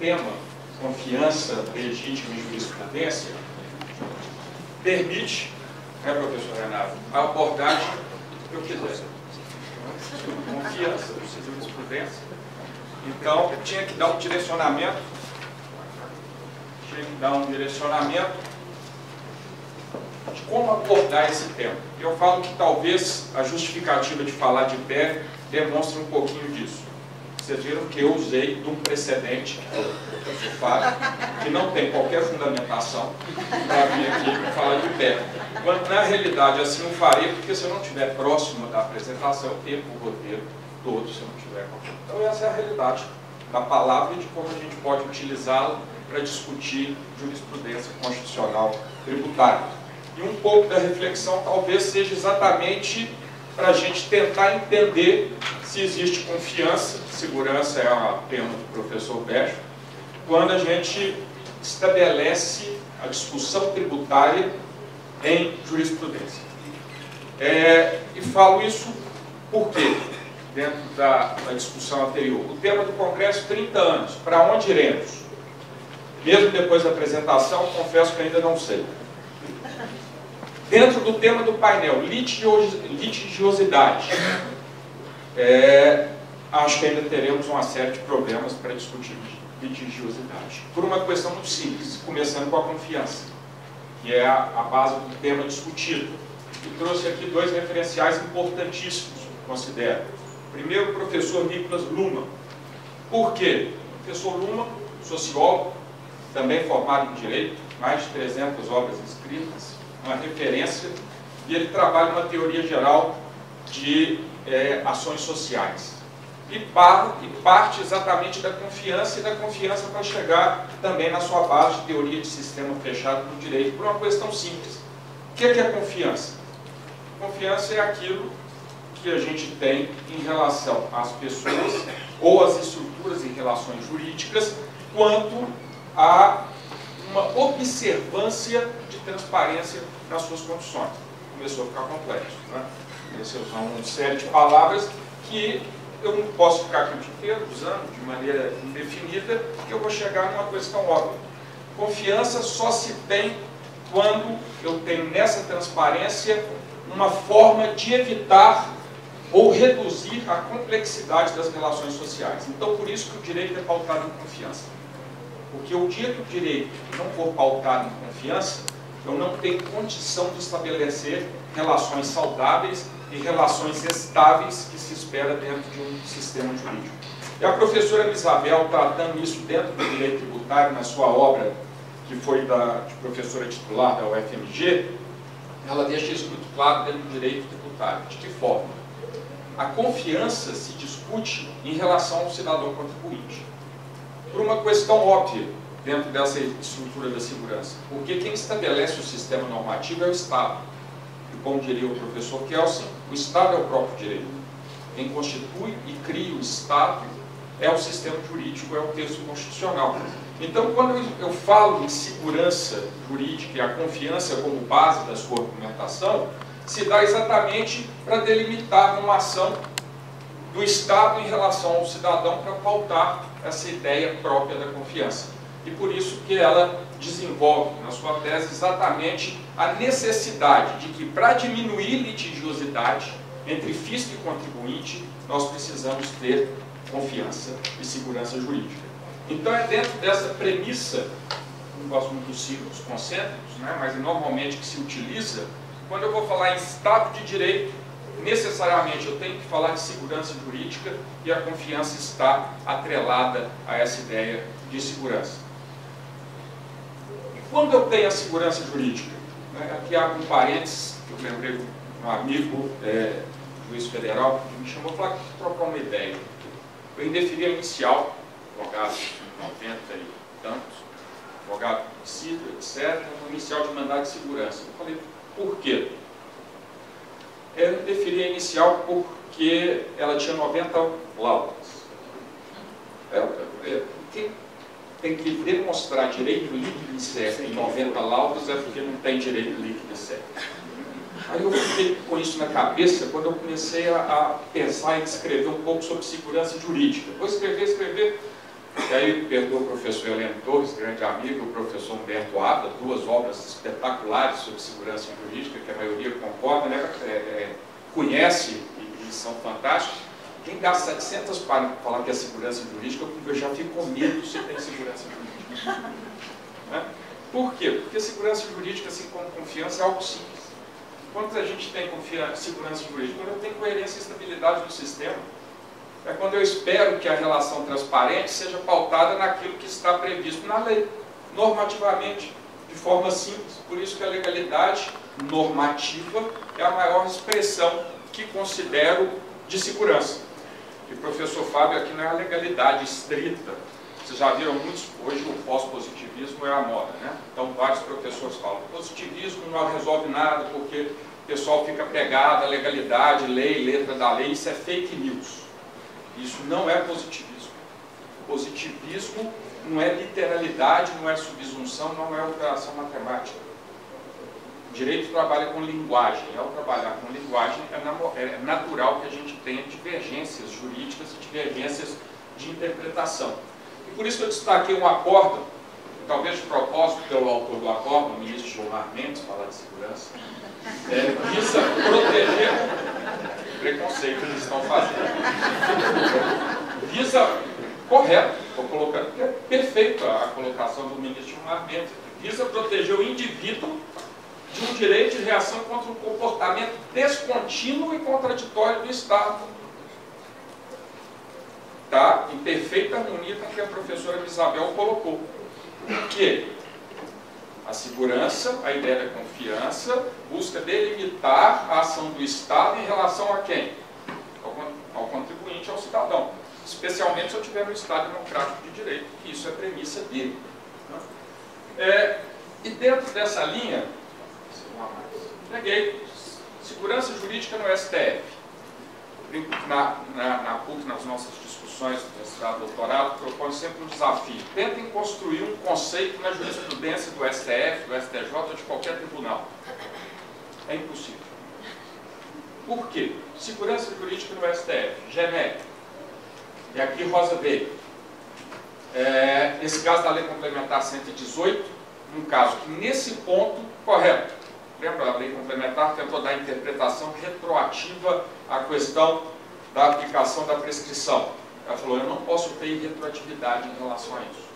tema confiança legítima em jurisprudência permite, né, professor Renato, a abordagem que eu quiser. Confiança, jurisprudência. Então, tinha que dar um direcionamento, de como abordar esse tema. Eu falo que talvez a justificativa de falar de pé demonstre um pouquinho disso. Vocês viram que eu usei de um precedente, que eu falo, que não tem qualquer fundamentação para vir aqui para falar de pé. Quando, na realidade, assim eu farei, porque se eu não estiver próximo da apresentação, eu perco o roteiro todo, se eu não tiver. Então, essa é a realidade da palavra e de como a gente pode utilizá-la para discutir jurisprudência constitucional tributária. E um pouco da reflexão talvez seja exatamente para a gente tentar entender se existe confiança, segurança é a pena do professor Bejo, quando a gente estabelece a discussão tributária em jurisprudência. E falo isso por quê? Dentro da discussão anterior. O tema do Congresso, 30 anos. Para onde iremos? Mesmo depois da apresentação, confesso que ainda não sei. Dentro do tema do painel, litigiosidade. Acho que ainda teremos uma série de problemas para discutir litigiosidade. Por uma questão muito simples, começando com a confiança, que é a base do tema discutido. Eu trouxe aqui dois referenciais importantíssimos, considero. Primeiro, o professor Nicolas Luhmann. Por quê? O professor Luhmann, sociólogo, também formado em Direito, mais de 300 obras escritas, uma referência, e ele trabalha uma teoria geral de ações sociais. E parte exatamente da confiança, e da confiança para chegar também na sua base de teoria de sistema fechado do direito, por uma questão simples. O que é confiança? Confiança é aquilo que a gente tem em relação às pessoas ou às estruturas em relações jurídicas, quanto a uma observância de transparência nas suas condições. Começou a ficar complexo, né? Esse é uma série de palavras que eu não posso ficar aqui o dia inteiro usando de maneira indefinida, porque eu vou chegar numa questão óbvia. Confiança só se tem quando eu tenho nessa transparência uma forma de evitar ou reduzir a complexidade das relações sociais. Então, por isso que o direito é pautado em confiança. Porque o dia que o direito não for pautado em confiança, eu não tenho condição de estabelecer relações saudáveis e relações estáveis que se espera dentro de um sistema jurídico. E a professora Isabel, tratando isso dentro do direito tributário, na sua obra, que foi de professora titular da UFMG, ela deixa isso muito claro dentro do direito tributário. De que forma? A confiança se discute em relação ao cidadão contribuinte. Por uma questão óbvia, dentro dessa estrutura da segurança. Porque quem estabelece o sistema normativo é o Estado. E como diria o professor Kelsen, o Estado é o próprio direito. Quem constitui e cria o Estado é o sistema jurídico, é o texto constitucional. Então, quando eu falo em segurança jurídica e a confiança como base da sua argumentação, se dá exatamente para delimitar uma ação do Estado em relação ao cidadão para pautar essa ideia própria da confiança. E por isso que ela desenvolve na sua tese exatamente a necessidade de que, para diminuir litigiosidade entre fisco e contribuinte, nós precisamos ter confiança e segurança jurídica. Então é dentro dessa premissa, não gosto muito dos círculos concêntricos, né, mas normalmente que se utiliza, quando eu vou falar em Estado de Direito, necessariamente eu tenho que falar de segurança jurídica e a confiança está atrelada a essa ideia de segurança. E quando eu tenho a segurança jurídica, né, aqui há um parênteses, que eu lembrei de um amigo, juiz federal, que me chamou para trocar uma ideia. Eu indeferia inicial, advogado de 90 e tantos, advogado conhecido, etc., no inicial de mandado de segurança. Eu falei, por quê? Eu indeferia inicial porque ela tinha 90 laudas. Quem tem que demonstrar direito líquido e certo em 90 laudas é porque não tem direito líquido e certo. Aí eu fiquei com isso na cabeça quando eu comecei a pensar e escrever um pouco sobre segurança jurídica. Vou escrever, E aí, perdoa o professor Heleno Torres, grande amigo, o professor Humberto Abda, duas obras espetaculares sobre segurança jurídica, que a maioria concorda, né? Conhece e são fantásticos. Quem gasta 700 para falar que é segurança jurídica, eu já fico com medo se tem segurança jurídica. Né? Por quê? Porque segurança jurídica, assim como confiança, é algo simples. Quando a gente tem segurança jurídica, quando eu tenho coerência e estabilidade do sistema, é quando eu espero que a relação transparente seja pautada naquilo que está previsto na lei, normativamente, de forma simples. Por isso que a legalidade normativa é a maior expressão que considero de segurança. E o professor Fábio, aqui não é a legalidade estrita. Vocês já viram muitos, hoje o pós-positivismo é a moda, né? Então vários professores falam, positivismo não resolve nada porque o pessoal fica pegado à legalidade, lei, letra da lei, isso é fake news. Isso não é positivismo. Positivismo não é literalidade, não é subsunção, não é operação matemática. O direito trabalha com linguagem. Ao trabalhar com linguagem, é natural que a gente tenha divergências jurídicas e divergências de interpretação. E por isso que eu destaquei um acórdão, talvez de propósito pelo autor do acórdão, o ministro Gilmar Mendes, falar de segurança, visa proteger preconceito que eles estão fazendo. Visa, correto, estou colocando, porque é perfeita a colocação do ministro Gilmar Mendes, visa proteger o indivíduo de um direito de reação contra um comportamento descontínuo e contraditório do Estado. Está em perfeita harmonia com o que a professora Isabel colocou. Por quê? A segurança, a ideia da confiança, busca delimitar a ação do Estado em relação a quem? Ao contribuinte, ao cidadão. Especialmente se eu tiver um Estado democrático de direito, que isso é premissa dele. E dentro dessa linha, peguei segurança jurídica no STF. Na PUC, nas nossas discussões do mestrado e doutorado, propõe sempre um desafio. Tentem construir um conceito na jurisprudência do STF, do STJ ou de qualquer tribunal. É impossível. Por quê? Segurança jurídica no STF, genérico. E aqui Rosa veio. Esse caso da Lei Complementar 118, um caso que nesse ponto, correto. Lembra, a Lei Complementar tentou dar interpretação retroativa à questão da aplicação da prescrição. Ela falou, eu não posso ter retroatividade em relação a isso.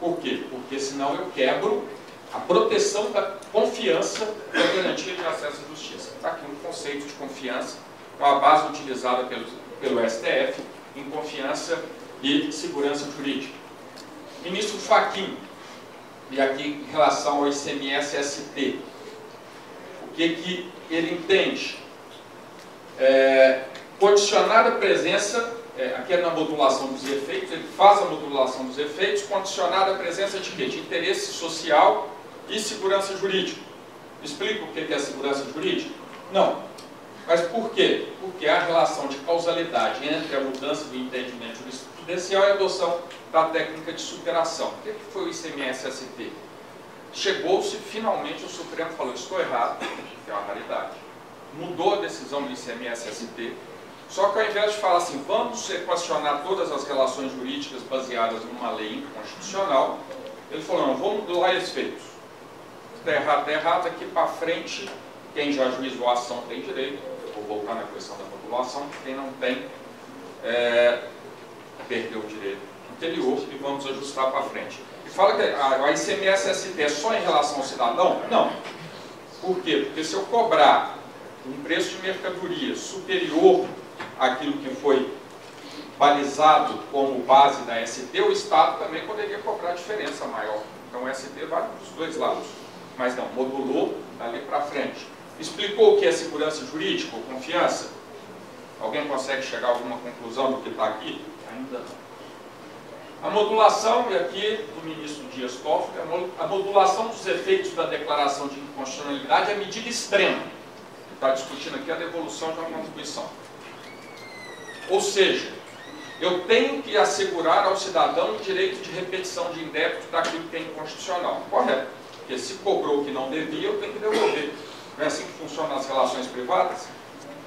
Por quê? Porque senão eu quebro a proteção da confiança e a garantia de acesso à justiça. Está aqui um conceito de confiança, uma base utilizada pelo STF em confiança e segurança jurídica. Ministro Fachin, e aqui em relação ao ICMS-ST, o que ele entende? Condicionar a presença, aqui é na modulação dos efeitos, ele faz a modulação dos efeitos, condicionar a presença de quê? De interesse social e segurança jurídica. Explica o que é segurança jurídica? Não. Mas por quê? Porque há relação de causalidade entre a mudança do entendimento jurisprudencial e a adoção da técnica de superação. O que foi o ICMS-ST? Chegou-se, finalmente, o Supremo falou, estou errado, que é uma raridade. Mudou a decisão do ICMS-ST, só que ao invés de falar assim, vamos equacionar todas as relações jurídicas baseadas numa lei inconstitucional, ele falou, não, vamos modular efeitos. Está errado, daqui para frente, quem já ajuizou a ação tem direito, eu vou voltar na questão da modulação, quem não tem, perdeu o direito anterior e vamos ajustar para frente. E fala que a ICMS-ST é só em relação ao cidadão? Não. Por quê? Porque se eu cobrar um preço de mercadoria superior àquilo que foi balizado como base da ST, o Estado também poderia cobrar diferença maior. Então o ST vale para os dois lados. Mas não, modulou dali para frente. Explicou o que é segurança jurídica ou confiança? Alguém consegue chegar a alguma conclusão do que está aqui? Ainda não. A modulação, e aqui do ministro Dias Toffoli, a modulação dos efeitos da declaração de inconstitucionalidade é medida extrema. Está discutindo aqui a devolução de uma contribuição. Ou seja, eu tenho que assegurar ao cidadão o direito de repetição de indébito daquilo que é inconstitucional. Correto. Porque se cobrou o que não devia, eu tenho que devolver. Não é assim que funcionam as relações privadas?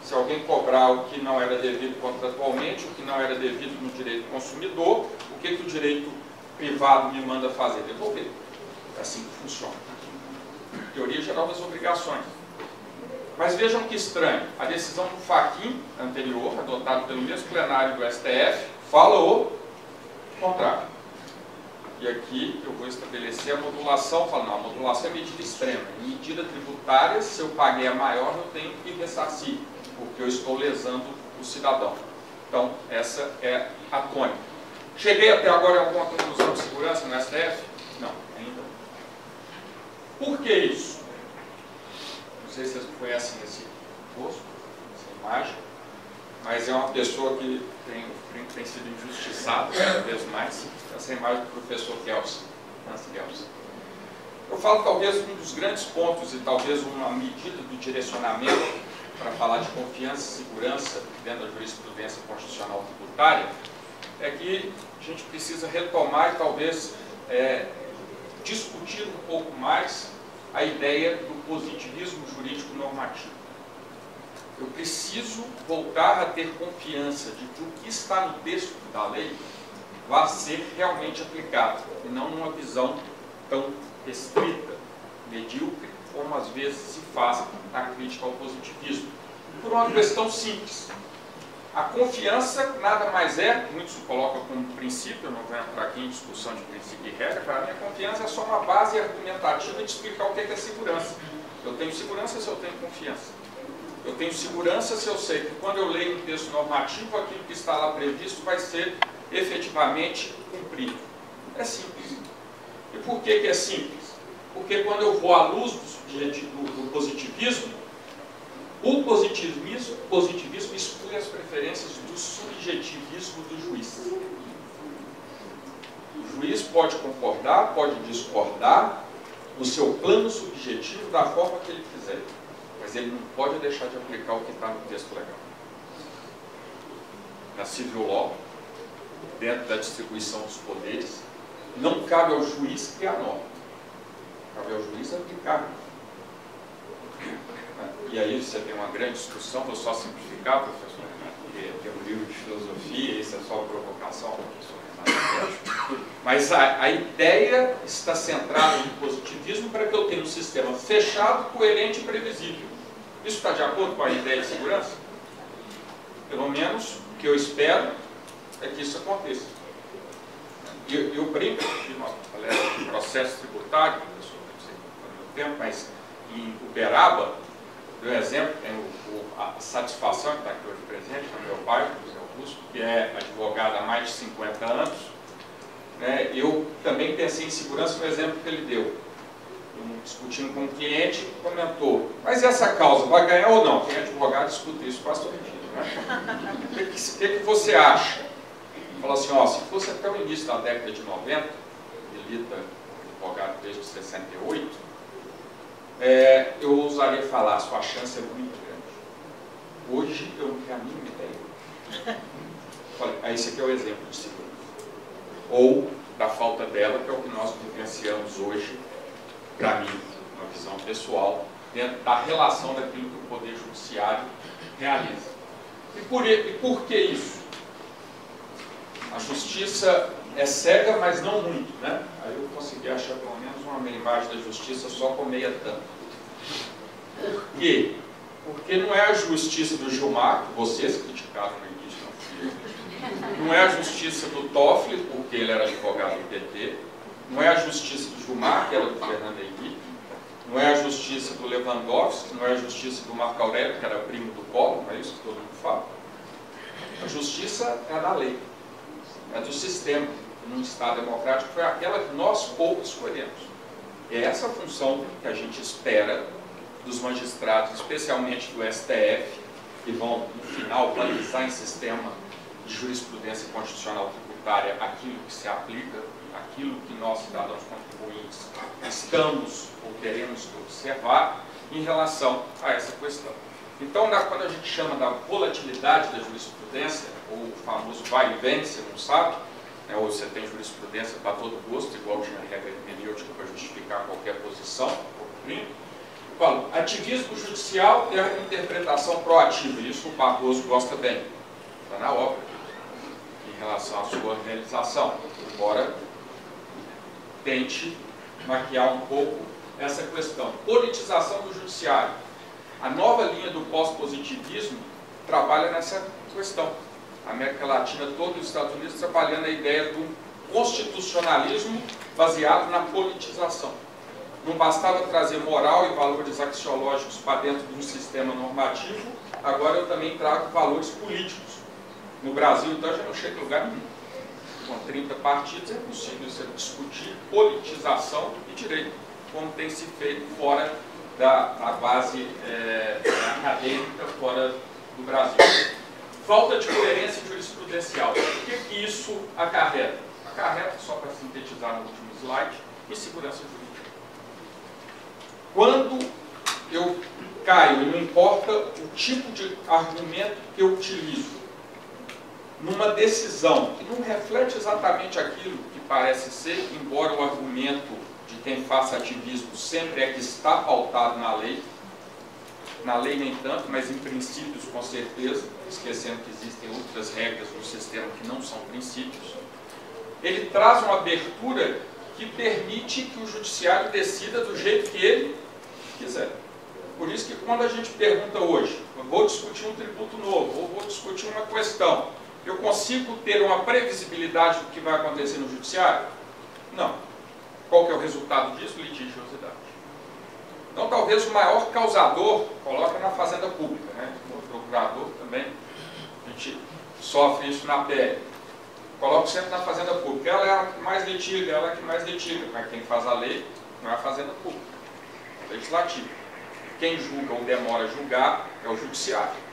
Se alguém cobrar o que não era devido contratualmente, o que não era devido no direito do consumidor, o O que o direito privado me manda fazer? Devolver. É assim que funciona. Teoria geral das obrigações. Mas vejam que estranho, a decisão do Fachin anterior, adotada pelo mesmo plenário do STF, fala o contrário. E aqui eu vou estabelecer a modulação, falo, não, a modulação é medida extrema. Em medida tributária, se eu paguei a maior, eu tenho que ressarcir, porque eu estou lesando o cidadão. Então, essa é a tônica. Cheguei até agora a alguma conclusão de segurança no STF? Não, ainda não. Por que isso? Não sei se vocês conhecem esse rosto, essa imagem, mas é uma pessoa que tem sido injustiçada cada vez mais. Essa imagem do professor Kelsen, Hans Kelsen. Eu falo talvez um dos grandes pontos e talvez uma medida do direcionamento para falar de confiança e segurança dentro da jurisprudência constitucional tributária é que a gente precisa retomar e talvez discutir um pouco mais a ideia do positivismo jurídico normativo. Eu preciso voltar a ter confiança de que o que está no texto da lei vai ser realmente aplicado, e não numa visão tão restrita, medíocre, como às vezes se faz na crítica ao positivismo. Por uma questão simples. A confiança nada mais é, muitos o colocam como princípio, eu não vou entrar aqui em discussão de princípio e regra, para mim a confiança é só uma base argumentativa de explicar o que é segurança. Eu tenho segurança se eu tenho confiança. Eu tenho segurança se eu sei que quando eu leio um texto normativo, aquilo que está lá previsto vai ser efetivamente cumprido. É simples. E por que é simples? Porque quando eu vou à luz do positivismo, o positivismo exclui as preferências do subjetivismo do juiz. O juiz pode concordar, pode discordar no seu plano subjetivo da forma que ele quiser, mas ele não pode deixar de aplicar o que está no texto legal. Na civil law, dentro da distribuição dos poderes, não cabe ao juiz criar norma, cabe ao juiz aplicar. E aí você tem uma grande discussão, vou só simplificar, professor, porque tem um livro de filosofia, isso é só provocação, professor. Mas a ideia está centrada no positivismo para que eu tenha um sistema fechado, coerente e previsível. Isso está de acordo com a ideia de segurança? Pelo menos o que eu espero é que isso aconteça. Eu brinco de uma palestra de processo tributário, professor, não sei qual é o meu tempo, mas em Uberaba, deu exemplo, tem a satisfação que está aqui hoje presente, do meu pai, José Augusto, que é advogado há mais de 50 anos. Né? Eu também pensei em segurança no exemplo que ele deu. Discutindo com um cliente, comentou, mas essa causa vai ganhar ou não? Quem é advogado escuta isso quase todo dia. Né? O que você acha? Falou assim, ó, se fosse até o início da década de 90, ele lida advogado desde 68, eu ousaria falar, sua chance é muito grande. Hoje eu não tenho a mínima ideia. Olha, esse aqui é o exemplo de segurança. Ou da falta dela, que é o que nós vivenciamos hoje, para mim, uma visão pessoal, dentro da relação daquilo que o Poder Judiciário realiza. E por que isso? A justiça é cega, mas não muito, né? Aí eu consegui achar pelo menos uma imagem da justiça só com meia tampa. Por quê? Porque não é a justiça do Gilmar, que vocês criticaram no início, não fui eu. Não é a justiça do Toffoli, porque ele era advogado do PT. Não é a justiça do Gilmar, que era do Fernando Henrique. Não é a justiça do Lewandowski, não é a justiça do Marco Aurélio, que era primo do Collor, não é isso que todo mundo fala. A justiça é da lei, é do sistema. Num Estado democrático foi aquela que nós poucos escolhemos. É essa a função que a gente espera dos magistrados, especialmente do STF, que vão, no final, balizar em sistema de jurisprudência constitucional tributária aquilo que se aplica, aquilo que nós, cidadãos contribuintes, estamos ou queremos observar em relação a essa questão. Então, quando a gente chama da volatilidade da jurisprudência, ou o famoso vai e vem, você não sabe, né, ou você tem jurisprudência para todo gosto, igual tinha a regra hermenêutica para justificar qualquer posição, ou crime. Falo, ativismo judicial é a interpretação proativa, isso o Barroso gosta bem, está na obra, em relação à sua realização. embora tente maquiar um pouco essa questão. Politização do judiciário. A nova linha do pós-positivismo trabalha nessa questão. A América Latina toda e os Estados Unidos trabalhando a ideia do constitucionalismo baseado na politização. Não bastava trazer moral e valores axiológicos para dentro de um sistema normativo, agora eu também trago valores políticos. No Brasil, então, já não chega em lugar nenhum. Com 30 partidos é possível você discutir politização e direito, como tem se feito fora da base acadêmica, fora do Brasil. Falta de coerência jurisprudencial. O que isso acarreta? Acarreta, só para sintetizar no último slide, insegurança jurídica. Quando eu caio, e não importa o tipo de argumento que eu utilizo, numa decisão que não reflete exatamente aquilo que parece ser, embora o argumento de quem faça ativismo sempre é que está pautado na lei nem tanto, mas em princípios com certeza, esquecendo que existem outras regras no sistema que não são princípios, ele traz uma abertura que permite que o judiciário decida do jeito que ele quiser. Por isso que quando a gente pergunta hoje, eu vou discutir um tributo novo, ou vou discutir uma questão, eu consigo ter uma previsibilidade do que vai acontecer no judiciário? Não. Qual que é o resultado disso? Litigiosidade. Então, talvez o maior causador, coloca na fazenda pública, né? O procurador também, a gente sofre isso na pele. Coloco sempre na fazenda pública. Ela é a que mais litiga, ela é a que mais litiga. Mas quem faz a lei não é a fazenda pública, é o legislativo. Quem julga ou demora a julgar é o judiciário.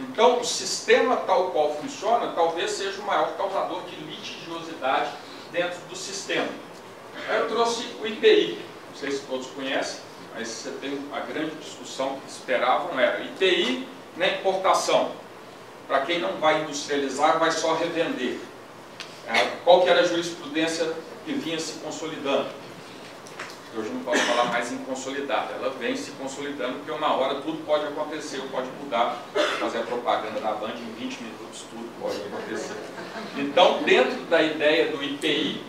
Então, o sistema tal qual funciona, talvez seja o maior causador de litigiosidade dentro do sistema. Aí eu trouxe o IPI, não sei se todos conhecem, mas você tem a grande discussão que esperavam era IPI na importação. Para quem não vai industrializar, vai só revender. Qual que era a jurisprudência que vinha se consolidando? Hoje não posso falar mais em consolidada, ela vem se consolidando, porque uma hora tudo pode acontecer, ou pode mudar, fazer a propaganda da Band em 20 minutos, tudo pode acontecer. Então, dentro da ideia do IPI,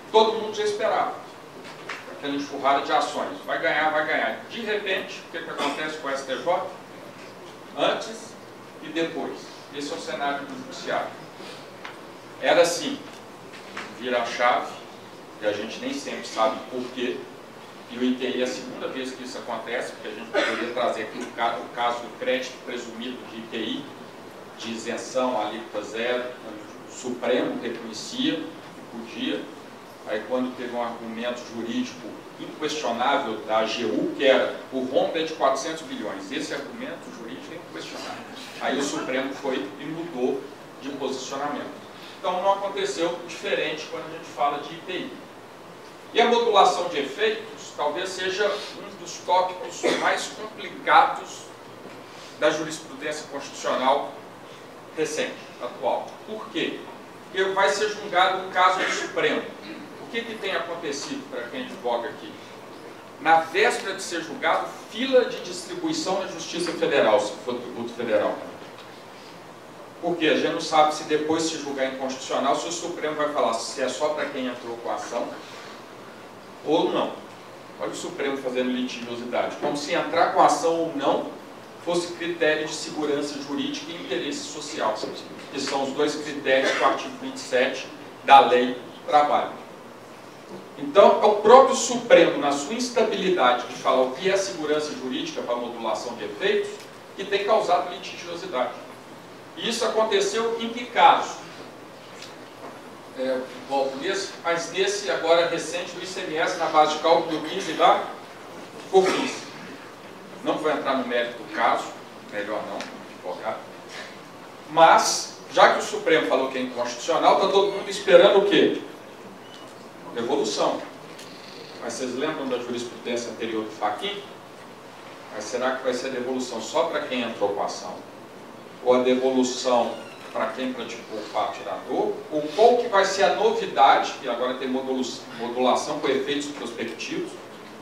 todo mundo já esperava. Aquela enxurrada de ações, vai ganhar, vai ganhar. De repente, o que acontece com o STJ? Antes e depois. Esse é o cenário do judiciário. Era assim, vira a chave, e a gente nem sempre sabe por quê, e o IPI é a segunda vez que isso acontece, porque a gente poderia trazer aqui o caso do crédito presumido de IPI, de isenção, alíquota zero, o Supremo reconhecia que podia, aí quando teve um argumento jurídico inquestionável da AGU, que era o rombo é de 400 bilhões, esse argumento jurídico é inquestionável. Aí o Supremo foi e mudou de posicionamento. Então não aconteceu diferente quando a gente fala de IPI. E a modulação de efeitos talvez seja um dos tópicos mais complicados da jurisprudência constitucional recente, atual. Por quê? Porque vai ser julgado um caso do Supremo. O que tem acontecido para quem advoga aqui? Na véspera de ser julgado, fila de distribuição na Justiça Federal, se for tributo federal. Porque a gente não sabe se depois se julgar inconstitucional, se o Supremo vai falar se é só para quem entrou com a ação ou não. Olha o Supremo fazendo litigiosidade. Como se entrar com a ação ou não fosse critério de segurança jurídica e interesse social, que são os dois critérios do artigo 27 da Lei do Trabalho. Então, é o próprio Supremo, na sua instabilidade de falar o que é segurança jurídica para modulação de efeitos, que tem causado litigiosidade. E isso aconteceu em que caso? Volto nesse, mas nesse agora recente do ICMS na base de cálculo do 15 da COFINS. Não vou entrar no mérito do caso, melhor não, advogado. Mas, já que o Supremo falou que é inconstitucional, está todo mundo esperando o quê? Devolução. Mas vocês lembram da jurisprudência anterior do Fachin? Mas será que vai ser devolução só para quem entrou com a ação? Ou a devolução para quem praticou o fato gerador? Ou qual que vai ser a novidade, que agora tem modulação com efeitos prospectivos?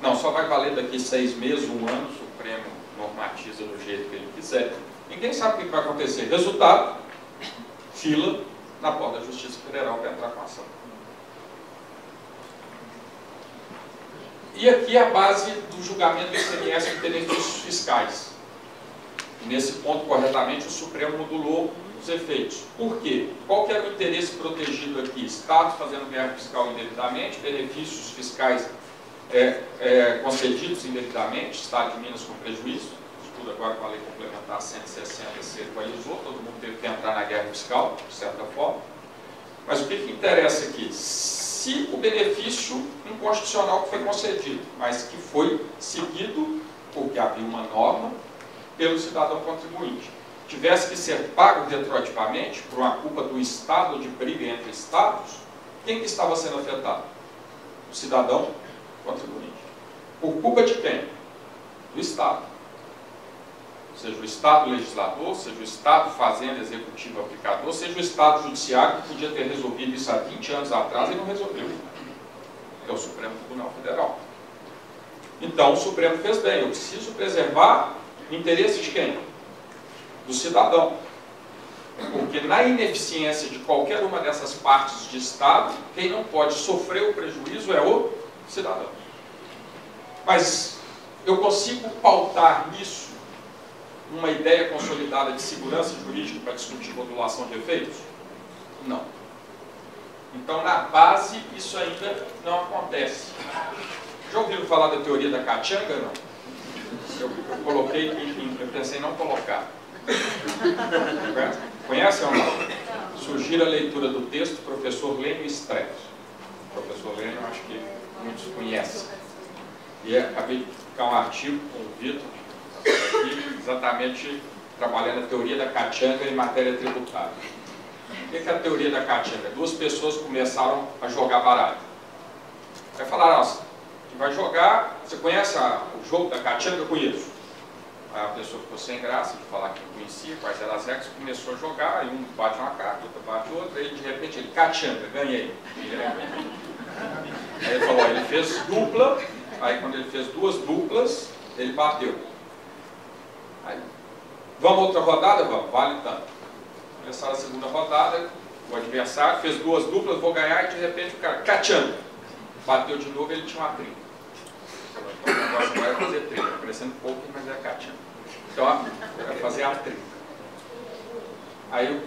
Não, só vai valer daqui 6 meses, 1 ano, o Supremo normatiza do jeito que ele quiser. Ninguém sabe o que vai acontecer. Resultado, fila na porta da Justiça Federal para entrar com a ação. E aqui a base do julgamento do ICMS de benefícios fiscais. E nesse ponto, corretamente, o Supremo modulou os efeitos. Por quê? Qual que era o interesse protegido aqui? Estado fazendo guerra fiscal indevidamente, benefícios fiscais concedidos indevidamente, Estado de Minas com prejuízo, tudo agora com a lei complementar 160 se equalizou, todo mundo teve que entrar na guerra fiscal, de certa forma. Mas o que interessa aqui? Se o benefício inconstitucional que foi concedido, mas que foi seguido, porque havia uma norma, pelo cidadão contribuinte, tivesse que ser pago retroativamente por uma culpa do Estado, de briga entre Estados, quem que estava sendo afetado? O cidadão contribuinte. Por culpa de quem? Do Estado. Seja o Estado legislador, seja o Estado fazenda, executivo, aplicador, seja o Estado judiciário, que podia ter resolvido isso há 20 anos atrás e não resolveu. É o Supremo Tribunal Federal. Então o Supremo fez bem, eu preciso preservar o interesse de quem? Do cidadão. Porque na ineficiência de qualquer uma dessas partes de Estado, quem não pode sofrer o prejuízo é o cidadão. Mas eu consigo pautar nisso uma ideia consolidada de segurança jurídica para discutir modulação de efeitos? Não. Então, na base, isso ainda não acontece. Já ouviram falar da teoria da Kachanga, não? Eu coloquei, eu pensei em não colocar. Conhece ou não? Sugiro a leitura do texto, professor Lênio Streck. Professor Lênio, acho que muitos conhecem. E acabei de publicar um artigo com o Vitor, exatamente trabalhando a teoria da Kachanga em matéria tributária. O que é a teoria da Kachanga? Duas pessoas começaram a jogar baralho. Aí falaram, nossa, que vai jogar, você conhece o jogo da Kachanga? Eu conheço. Aí a pessoa ficou sem graça de falar que não conhecia, quais eram as regras, começou a jogar, aí um bate uma carta, outro bate outra, aí de repente ele, Kachanga, ganhei. Aí ele falou, ele fez dupla, aí quando ele fez duas duplas, ele bateu. Aí, vamos outra rodada? Vamos, vale tanto. Começaram a segunda rodada, o adversário fez duas duplas, vou ganhar, e de repente o cara, Kachanga, bateu de novo, ele tinha uma trinca. Então o negócio agora é fazer trinca, parecendo pouco, mas é Kachanga. Então, vai fazer a trinca. Aí,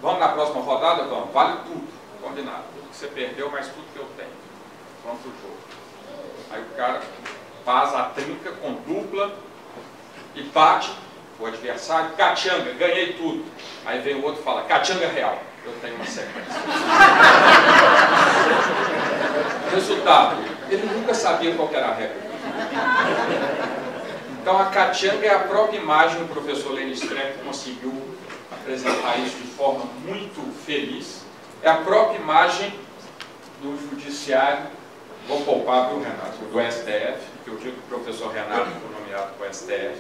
vamos na próxima rodada? Vamos, vale tudo, combinado. Tudo que você perdeu, mais tudo que eu tenho. Vamos pro jogo. Aí o cara faz a trinca com dupla e bate o adversário, Kachanga, ganhei tudo. Aí vem o outro e fala, Kachanga real, eu tenho uma sequência. Resultado, ele nunca sabia qual era a regra. Então a Kachanga é a própria imagem, o professor Lênio Streck conseguiu apresentar isso de forma muito feliz, é a própria imagem do judiciário, vou poupar para o Renato, do STF, que eu digo que o professor Renato foi nomeado para o STF,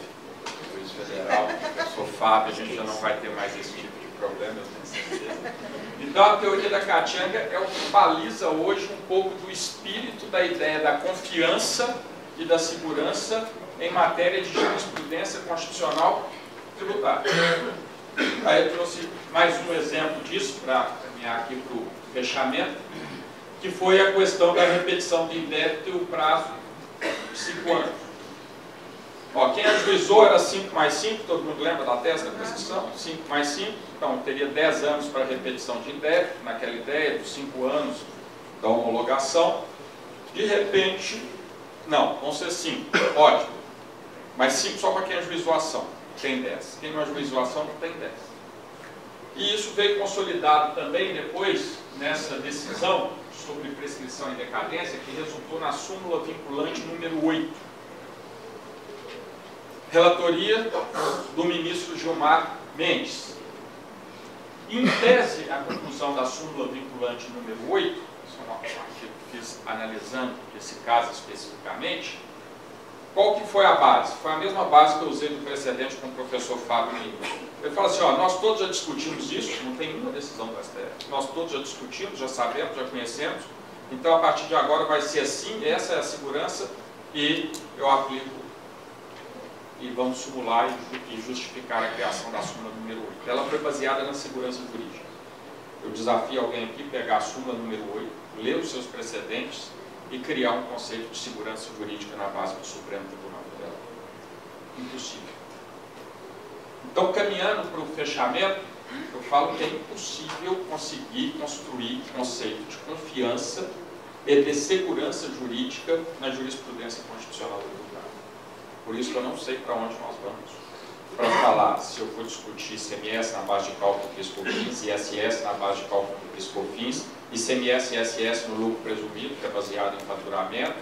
juiz federal, o professor Fábio, a gente já não vai ter mais esse tipo de problema, eu tenho certeza. Então a teoria da Kachanga é o que baliza hoje um pouco do espírito da ideia da confiança e da segurança em matéria de jurisprudência constitucional tributária. Aí eu trouxe mais um exemplo disso para caminhar aqui para o fechamento, que foi a questão da repetição de indébito e o prazo de 5 anos. Ó, quem ajuizou era 5 mais 5, todo mundo lembra da tese da prescrição? 5 mais 5, então teria 10 anos para repetição de indébito, naquela ideia dos 5 anos da homologação. De repente, não, vão ser 5, ótimo. Mas 5 só para quem ajuizou a ação, tem 10. Quem não ajuizou a ação não tem 10. E isso veio consolidado também depois, nessa decisão sobre prescrição e decadência, que resultou na súmula vinculante número 8. Relatoria do ministro Gilmar Mendes. Em tese, a conclusão da súmula vinculante número 8, isso é um artigo que fiz analisando esse caso especificamente, qual que foi a base? Foi a mesma base que eu usei no precedente com o professor Fábio Lima. Ele fala assim, ó, nós todos já discutimos isso, não tem nenhuma decisão do STF, nós todos já discutimos, já sabemos, já conhecemos, então a partir de agora vai ser assim, essa é a segurança e eu aplico e vamos simular e justificar a criação da súmula número 8. Ela foi baseada na segurança jurídica. Eu desafio alguém aqui pegar a súmula número 8, ler os seus precedentes e criar um conceito de segurança jurídica na base do Supremo Tribunal Federal. Impossível. Então, caminhando para o fechamento, eu falo que é impossível conseguir construir conceito de confiança e de segurança jurídica na jurisprudência constitucional tributária. Por isso que eu não sei para onde nós vamos. Para falar, se eu for discutir ICMS na base de cálculo do PIS/COFINS, ISS na base de cálculo do PIS/COFINS, ICMS e ISS no lucro presumido, que é baseado em faturamento,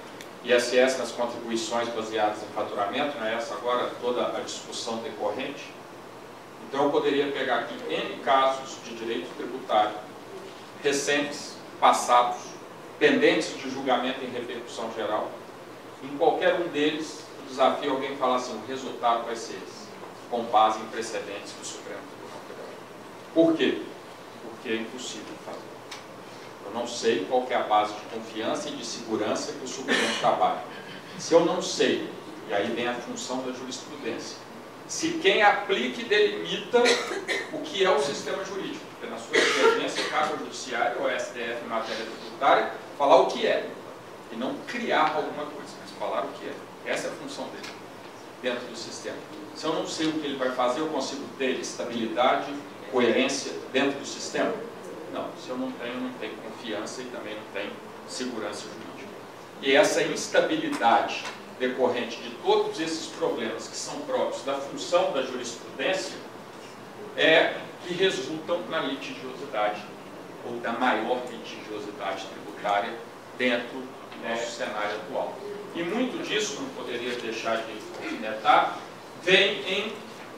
ISS nas contribuições baseadas em faturamento, não é essa agora toda a discussão decorrente. Então eu poderia pegar aqui N casos de direito tributário recentes, passados, pendentes de julgamento em repercussão geral. Em qualquer um deles, o desafio é alguém falar assim, o resultado vai ser esse, com base em precedentes do Supremo Tribunal Federal. Por quê? Porque é impossível fazer. Eu não sei qual que é a base de confiança e de segurança que o Supremo trabalha. Se eu não sei, e aí vem a função da jurisprudência, se quem aplica e delimita o que é o sistema jurídico, porque na sua divergência cabe ao Judiciário ou ao STF em matéria tributária falar o que é, e não criar alguma coisa, mas falar o que é. Essa é a função dele, dentro do sistema. Se eu não sei o que ele vai fazer, eu consigo ter estabilidade, coerência dentro do sistema? Não, se eu não tenho confiança e também não tenho segurança jurídica. E essa instabilidade decorrente de todos esses problemas que são próprios da função da jurisprudência é que resultam na litigiosidade ou da maior litigiosidade tributária dentro do nosso cenário atual. E muito disso, não poderia deixar de alfinetar, vem em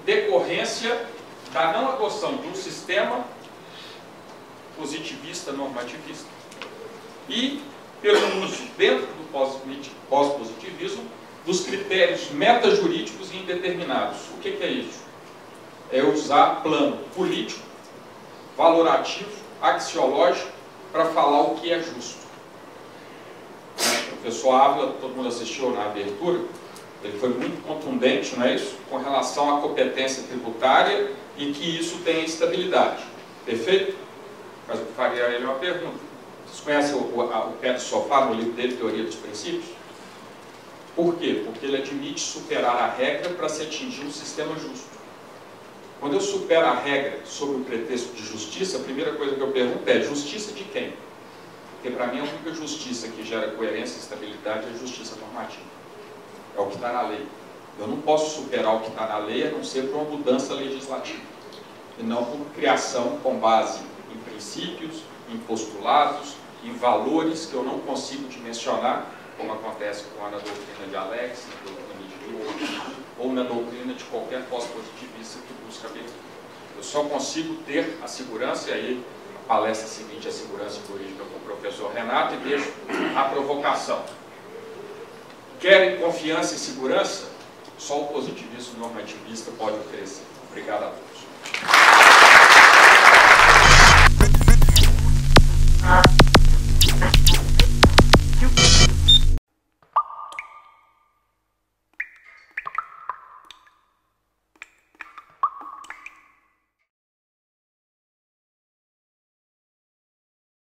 decorrência da não adoção de um sistema positivista, normativista, e pelo uso, dentro do pós-positivismo, dos critérios metajurídicos e indeterminados. O que é isso? É usar plano político, valorativo, axiológico, para falar o que é justo. O professor Ávila, todo mundo assistiu na abertura, ele foi muito contundente, não é isso? Com relação à competência tributária e que isso tem estabilidade. Perfeito? Mas eu faria a ele uma pergunta. Vocês conhecem o pé do sofá no livro dele, Teoria dos Princípios? Por quê? Porque ele admite superar a regra para se atingir um sistema justo. Quando eu supero a regra sob o pretexto de justiça, a primeira coisa que eu pergunto é, justiça de quem? Porque para mim a única justiça que gera coerência e estabilidade é a justiça normativa. É o que está na lei. Eu não posso superar o que está na lei a não ser por uma mudança legislativa. E não por criação com base em princípios, em postulados, em valores que eu não consigo dimensionar, como acontece com a doutrina de Alex, na doutrina de Dewey, ou na doutrina de qualquer pós-positivista que busca abertura. Eu só consigo ter a segurança, e aí a palestra seguinte é a segurança jurídica com o professor Renato, e deixo a provocação. Querem confiança e segurança? Só o positivismo normativista pode oferecer. Obrigado a todos.